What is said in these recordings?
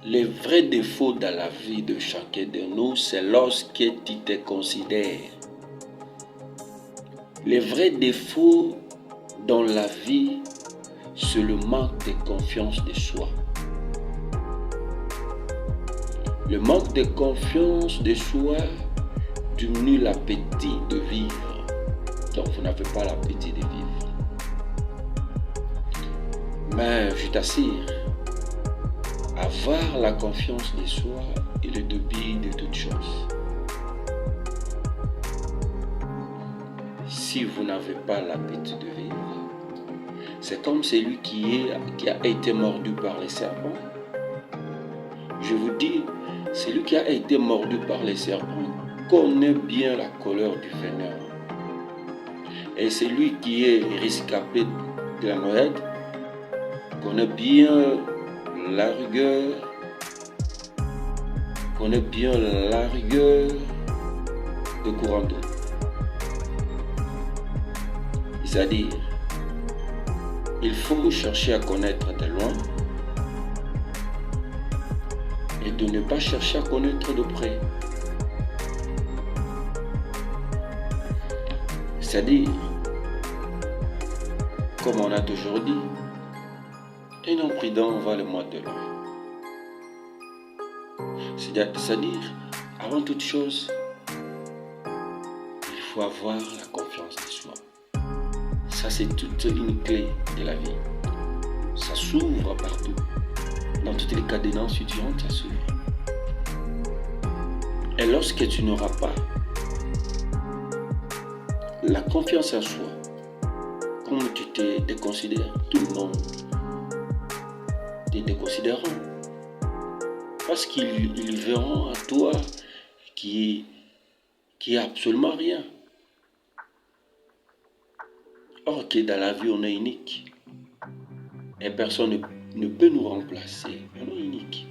Les vrais défauts dans la vie de chacun de nous, c'est lorsque tu te considères. Les vrais défauts dans la vie, c'est le manque de confiance de soi. Le manque de confiance de soi diminue l'appétit de vivre. Donc vous n'avez pas l'appétit de vivre. Mais je t'assure, avoir la confiance de soi est le début de toutes choses. Si vous n'avez pas l'appétit de vivre, c'est comme celui qui a été mordu par les serpents. Je vous dis, celui qui a été mordu par les serpents connaît bien la colère du venin. Et celui qui est rescapé de la noyade connaît bien la rigueur, de courant d'eau. C'est-à-dire, il faut chercher à connaître de loin et de ne pas chercher à connaître de près. C'est-à-dire, comme on a toujours dit, un homme prudent va le moins de loin. C'est-à-dire, avant toute chose, il faut avoir la confiance de soi. Ça, c'est toute une clé de la vie. Ça s'ouvre partout. Dans toutes les cadences étudiantes, ça s'ouvre. Et lorsque tu n'auras pas la confiance en soi, comme tu te déconsidères, tout le monde te déconsidérera. Parce qu'ils verront à toi qui est absolument rien. Or que dans la vie, on est unique. Et personne ne peut nous remplacer. On est unique.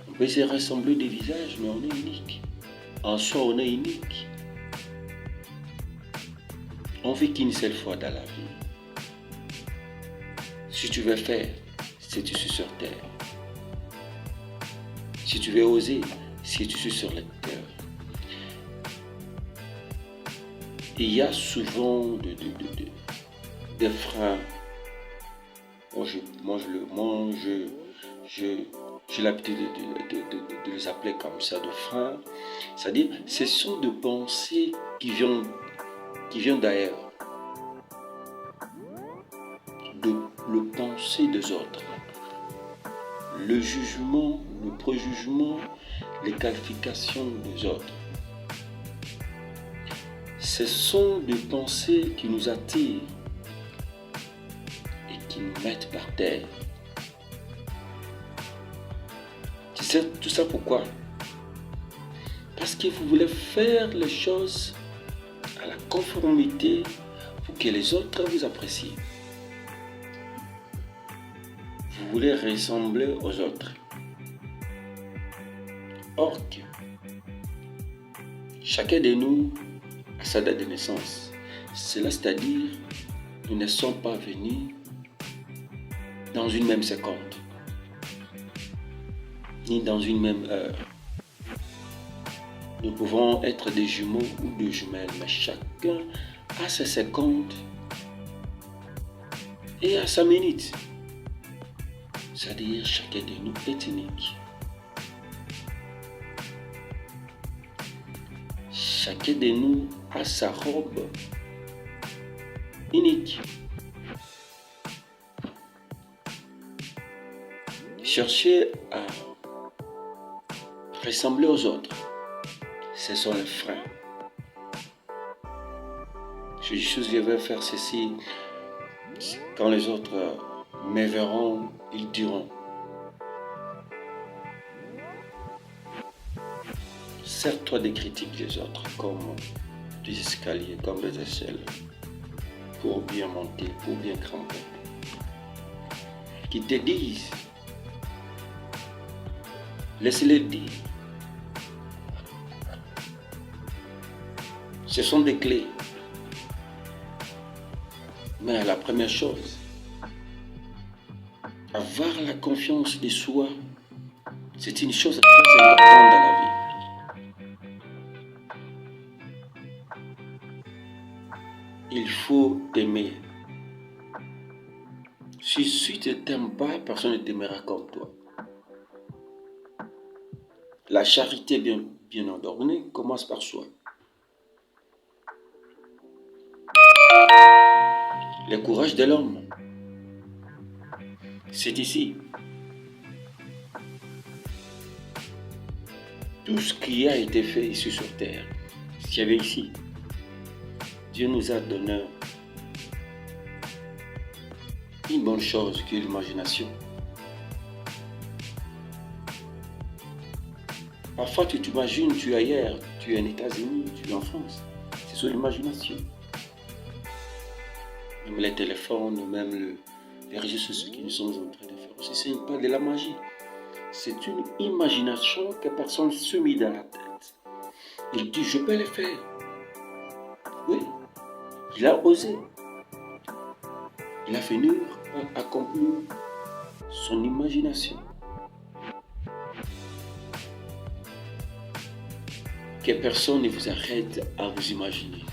On peut se ressembler des visages, mais on est unique. En soi, on est unique. On vit qu'une seule fois dans la vie. Si tu veux faire, si tu suis sur terre. Si tu veux oser, si tu suis sur la terre. Il y a souvent des freins. J'ai l'habitude de les appeler comme ça, de freins. C'est-à-dire, ce sont des pensées qui viennent d'ailleurs. Le pensée des autres. Le jugement, le préjugement, les qualifications des autres. Ce sont des pensées qui nous attirent et qui nous mettent par terre. Tu sais tout ça pourquoi? Parce que vous voulez faire les choses à la conformité pour que les autres vous apprécient. Vous voulez ressembler aux autres. Or que chacun de nous a sa date de naissance. Cela c'est-à-dire, nous ne sommes pas venus dans une même seconde, ni dans une même heure. Nous pouvons être des jumeaux ou des jumelles, mais chacun a ses secondes et a sa minute. C'est-à-dire, chacun de nous est unique. Chacun de nous a sa robe unique. Chercher à ressembler aux autres, ce sont les freins. Je vais faire ceci, quand les autres me verront, ils diront. Sers-toi des critiques des autres comme des escaliers, comme des échelles, pour bien monter, pour bien grimper. Qui te disent, laisse-les dire. Ce sont des clés. Mais la première chose, avoir la confiance de soi C'est une chose très importante dans la vie. Il faut aimer. Si tu ne t'aimes pas, personne ne t'aimera comme toi. La charité bien ordonnée commence par soi. Le courage de l'homme, c'est ici. Tout ce qui a été fait ici sur terre, ce qu'il y avait ici, Dieu nous a donné une bonne chose qui est l'imagination. Parfois, tu t'imagines, tu es ailleurs, tu es aux États-Unis, tu es en France. C'est sur l'imagination. Même les téléphones, même les réseaux sociaux que nous sommes en train de faire aussi, ce n'est pas de la magie. C'est une imagination que personne se met dans la tête. Il dit, je peux le faire. Oui, il a osé. Il a fini par accomplir son imagination. Que personne ne vous arrête à vous imaginer.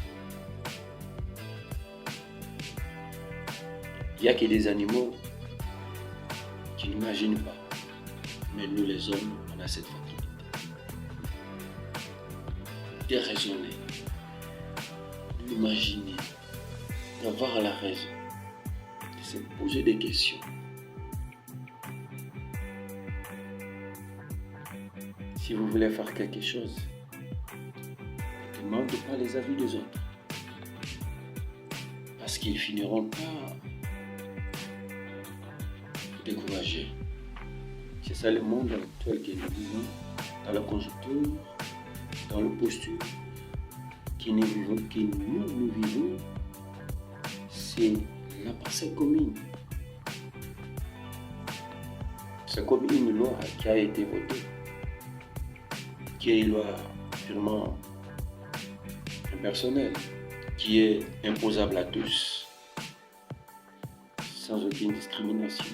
Il n'y a que des animaux qui n'imaginent pas. Mais nous les hommes, on a cette faculté de raisonner, d'imaginer, d'avoir la raison, de se poser des questions. Si vous voulez faire quelque chose, ne demandez pas les avis des autres. Parce qu'ils finiront par vous décourager. C'est ça le monde actuel que nous vivons, dans la conjoncture, dans le posture que nous vivons, c'est la pensée commune. C'est comme une loi qui a été votée, qui est une loi purement impersonnelle, qui est imposable à tous, sans aucune discrimination.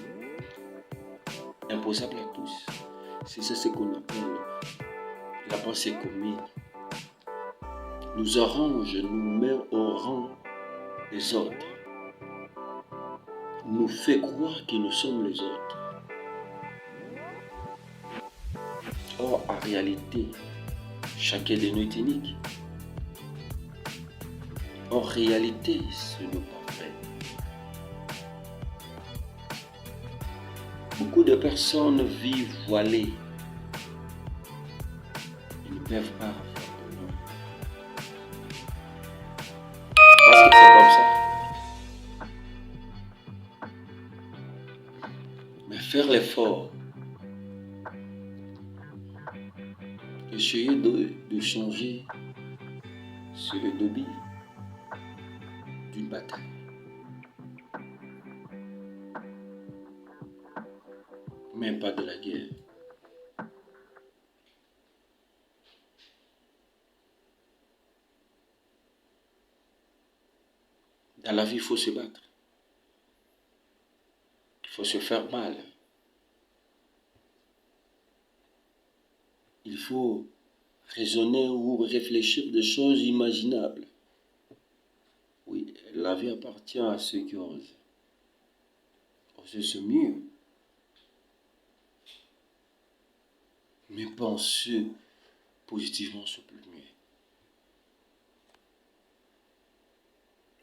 Imposable à tous. C'est ce qu'on appelle la pensée commune. Nous arrange, nous met au rang des autres. Nous fait croire que nous sommes les autres. Or, en réalité, chacun de nous est unique. En réalité, ce n'est pas vrai. Beaucoup de personnes vivent voilées. Ils ne peuvent pas faire de nom. Parce que c'est comme ça. Mais faire l'effort, essayer de changer, c'est le début d'une bataille. Même pas de la guerre. Dans la vie, il faut se battre. Il faut se faire mal. Il faut raisonner ou réfléchir des choses imaginables. Oui, la vie appartient à ceux qui osent. Oser, c'est mieux. Mais penser positivement, c'est plus mieux.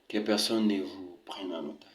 Que personne ne vous prenne en otage.